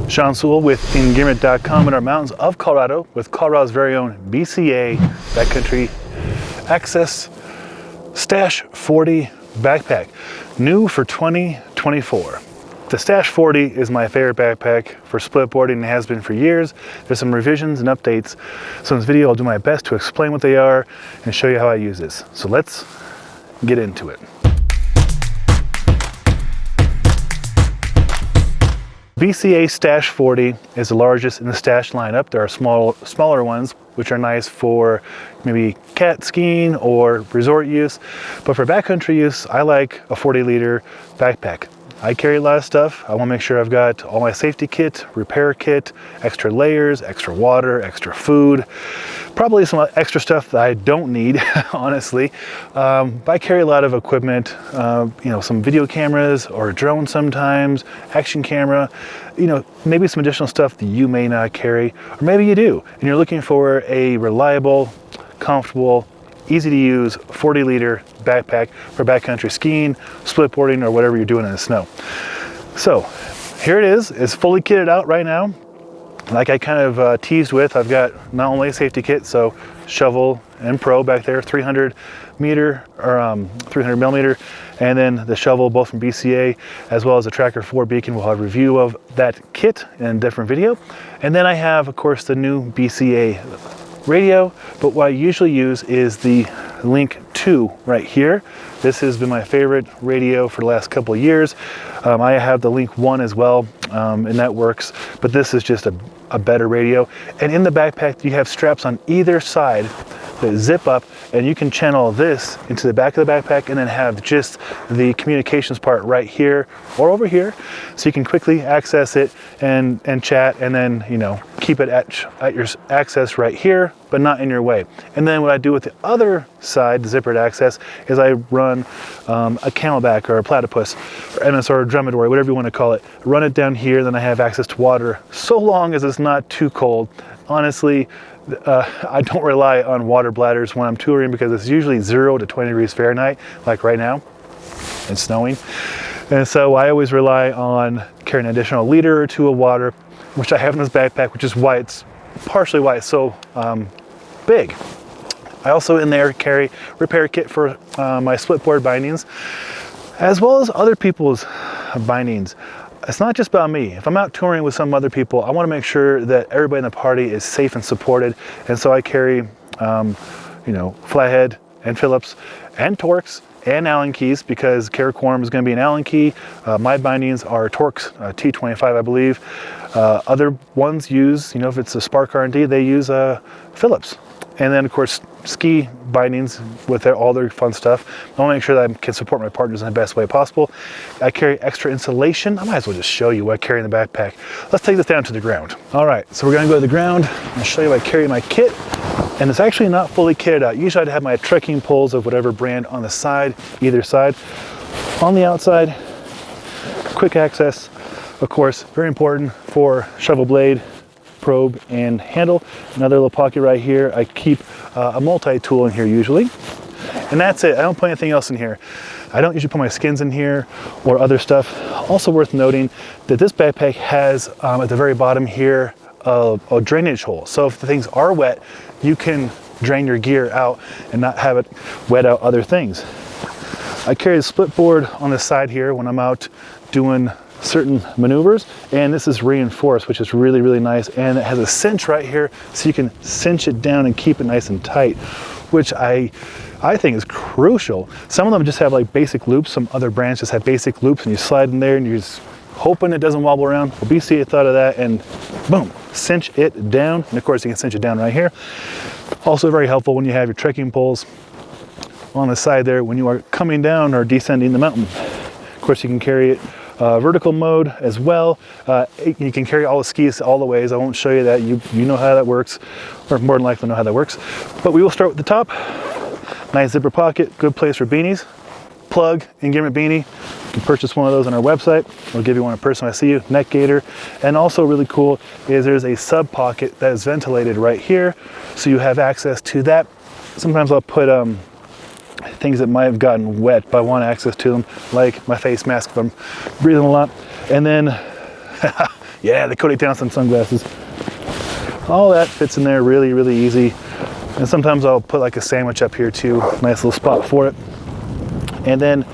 Sean Sewell with Engearment.com in our mountains of Colorado with Colorado's very own BCA Backcountry Access Stash 40 backpack, new for 2024. The Stash 40 is my favorite backpack for split boarding and has been for years. There's some revisions and updates. So in this video, I'll do my best to explain what they are and show you how I use this. So let's get into it. BCA Stash 40 is the largest in the Stash lineup. There are smaller ones, which are nice for maybe cat skiing or resort use. But for backcountry use, I like a 40-liter backpack. I carry a lot of stuff. I want to make sure I've got all my safety kit, repair kit, extra layers, extra water, extra food, probably some extra stuff that I don't need, honestly. But I carry a lot of equipment, some video cameras or a drone sometimes, action camera, maybe some additional stuff that you may not carry, or maybe you do, and you're looking for a reliable, comfortable, easy to use 40-liter backpack for backcountry skiing, split boarding, or whatever you're doing in the snow. So here it is. It's fully kitted out right now. Like I kind of teased with, I've got not only a safety kit, so shovel and probe back there, 300 millimeter, and then the shovel, both from BCA, as well as the Tracker 4 beacon. We'll have a review of that kit in a different video. And then I have, of course, the new BCA radio, but what I usually use is the Link 2 right here. This has been my favorite radio for the last couple of years. I have the Link 1 as well, and that works, but this is just a better radio. And in the backpack, you have straps on either side that zip up, and you can channel this into the back of the backpack and then have just the communications part right here or over here, so you can quickly access it and chat, and then keep it at your access right here, but not in your way. And then what I do with the other side, the zippered access, is I run a camelback or a platypus or MS or a dromedary, whatever you want to call it, run it down here, then I have access to water so long as it's not too cold. Honestly, I don't rely on water bladders when I'm touring because it's usually 0 to 20 degrees Fahrenheit, like right now. It's snowing. And so I always rely on carrying an additional liter or two of water, which I have in this backpack, which is partially why it's so big. I also in there carry repair kit for my split board bindings, as well as other people's bindings. It's not just about me. If I'm out touring with some other people, I want to make sure that everybody in the party is safe and supported. And so I carry, flathead and Phillips and Torx and Allen keys, because Karakoram is going to be an Allen key. My bindings are Torx T25, I believe. Other ones use, if it's a Spark R&D, they use Phillips. And then, of course, ski bindings with all their fun stuff. I want to make sure that I can support my partners in the best way possible. I carry extra insulation. I might as well just show you what I carry in the backpack. Let's take this down to the ground. All right, so we're going to go to the ground and show you I carry my kit. And it's actually not fully kitted out. Usually I'd have my trekking poles of whatever brand on the side, either side. On the outside, quick access, of course, very important for shovel blade, probe, and handle. Another little pocket right here. I keep a multi-tool in here usually. And that's it. I don't put anything else in here. I don't usually put my skins in here or other stuff. Also worth noting that this backpack has at the very bottom here a drainage hole. So if the things are wet, you can drain your gear out and not have it wet out other things. I carry a split board on the side here when I'm out doing certain maneuvers, and this is reinforced, which is really, really nice, and it has a cinch right here so you can cinch it down and keep it nice and tight, which I think is crucial. Some of them just have like basic loops. Some other brands just have basic loops and you slide in there and you're just hoping it doesn't wobble around. Well, BCA thought of that and boom, cinch it down. And of course you can cinch it down right here. Also very helpful when you have your trekking poles on the side there when you are coming down or descending the mountain. Of course you can carry it vertical mode as well. You can carry all the skis all the ways. I won't show you that. You know how that works, or more than likely know how that works. But we will start with the top. Nice zipper pocket, good place for beanies. Plug, Engearment beanie. You can purchase one of those on our website. We'll give you one in person when I see you. Neck gaiter. And also really cool is there's a sub pocket that is ventilated right here, so you have access to that. Sometimes I'll put things that might have gotten wet, but I want access to them, like my face mask if I'm breathing a lot. And then Yeah, the Kodak Townsend sunglasses. All that fits in there really, really easy. And sometimes I'll put like a sandwich up here too, nice little spot for it. And then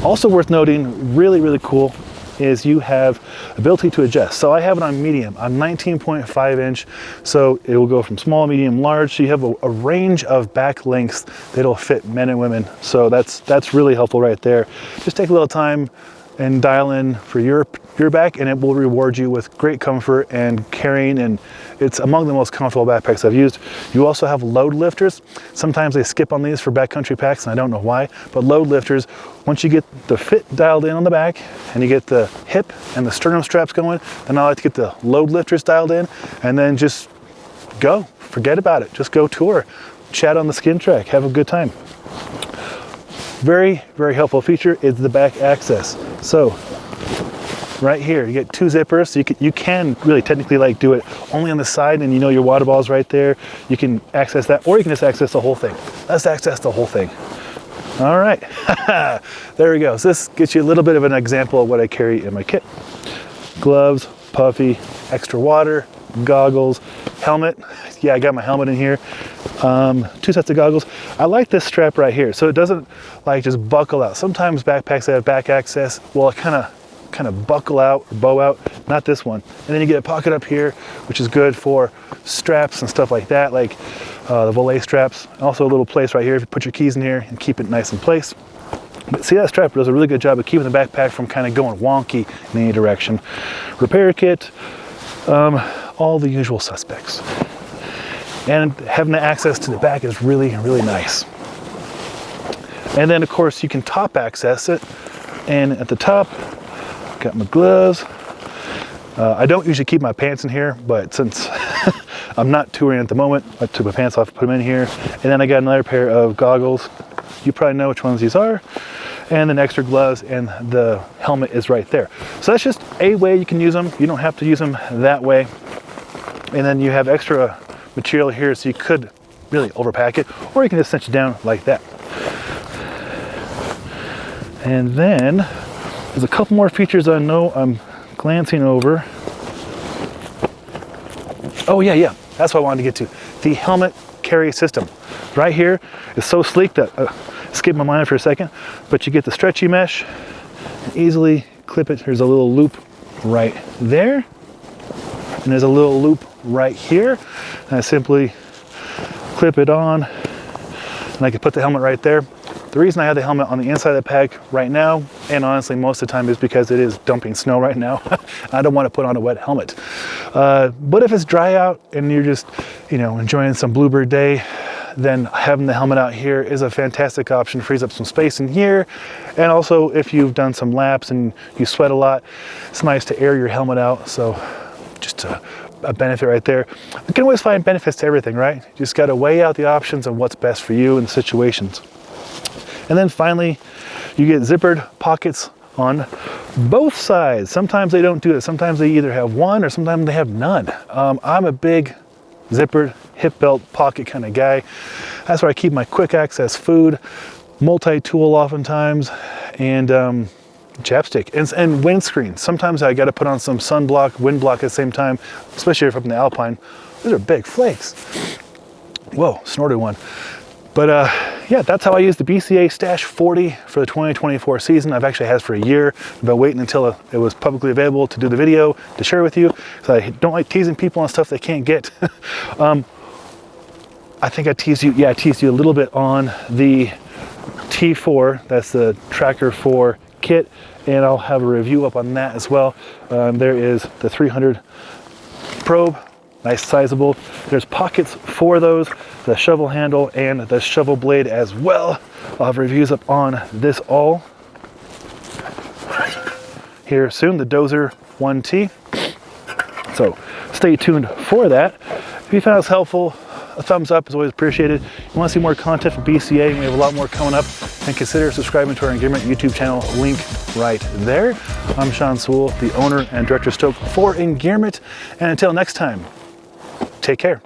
also worth noting, really, really cool, is you have ability to adjust. So I have it on medium, on 19.5 inch. So it will go from small, medium, large. So you have a range of back lengths that'll fit men and women. So that's really helpful right there. Just take a little time and dial in for your back, and it will reward you with great comfort and carrying, and it's among the most comfortable backpacks I've used. You also have load lifters. Sometimes they skip on these for backcountry packs, and I don't know why, but load lifters, once you get the fit dialed in on the back and you get the hip and the sternum straps going, then I like to get the load lifters dialed in and then just go, forget about it. Just go tour, chat on the skin track, have a good time. Very, very helpful feature is the back access. So right here, you get two zippers. So you can really technically like do it only on the side, and you know your water ball's right there. You can access that, or you can just access the whole thing. Let's access the whole thing. All right, there we go. So this gets you a little bit of an example of what I carry in my kit. Gloves, puffy, extra water, goggles, helmet. Yeah, I got my helmet in here. 2 sets of goggles. I like this strap right here, so it doesn't like just buckle out. Sometimes backpacks that have back access will kind of buckle out or bow out. Not this one. And then you get a pocket up here, which is good for straps and stuff like that, like the valet straps. Also a little place right here if you put your keys in here and keep it nice in place. But see, that strap does a really good job of keeping the backpack from kind of going wonky in any direction. Repair kit, all the usual suspects. And having the access to the back is really, really nice. And then of course you can top access it. And at the top, got my gloves. I don't usually keep my pants in here, but since I'm not touring at the moment, I took my pants off, put them in here. And then I got another pair of goggles. You probably know which ones these are. And then extra gloves, and the helmet is right there. So that's just a way you can use them. You don't have to use them that way. And then you have extra material here, so you could really overpack it, or you can just cinch it down like that. And then there's a couple more features I know I'm glancing over. Oh yeah, that's what I wanted to get to. The helmet carry system. Right here is so sleek that skipped my mind for a second, but you get the stretchy mesh and easily clip it. There's a little loop right there, and there's a little loop right here. And I simply clip it on, and I can put the helmet right there. The reason I have the helmet on the inside of the pack right now, and honestly most of the time, is because it is dumping snow right now. I don't want to put on a wet helmet. But if it's dry out and you're just, enjoying some bluebird day, then having the helmet out here is a fantastic option. Frees up some space in here. And also if you've done some laps and you sweat a lot, it's nice to air your helmet out. So just a benefit right there. You can always find benefits to everything, right? You just got to weigh out the options and what's best for you in the situations. And then finally, you get zippered pockets on both sides. Sometimes they don't do it. Sometimes they either have one or sometimes they have none. I'm a big zippered hip belt pocket kind of guy. That's where I keep my quick access food, multi-tool oftentimes, and chapstick and windscreen. Sometimes I got to put on some sunblock, wind block at the same time, especially if I'm in the Alpine. These are big flakes. Whoa, snorted one. But yeah, that's how I use the BCA Stash 40 for the 2024 season. I've actually had it for a year. I've been waiting until it was publicly available to do the video, to share with you. So I don't like teasing people on stuff they can't get. I think I teased you, I teased you a little bit on the T4, that's the Tracker 4 kit, and I'll have a review up on that as well. There is the 300 probe, nice sizable. There's pockets for those, the shovel handle and the shovel blade as well. I'll have reviews up on this all here soon, the Dozer 1T. So stay tuned for that. If you found this helpful, a thumbs up is always appreciated. If you want to see more content from BCA, and we have a lot more coming up, then consider subscribing to our Engearment YouTube channel, link right there. I'm Sean Sewell, the owner and director of Stoke for Engearment, and until next time, take care.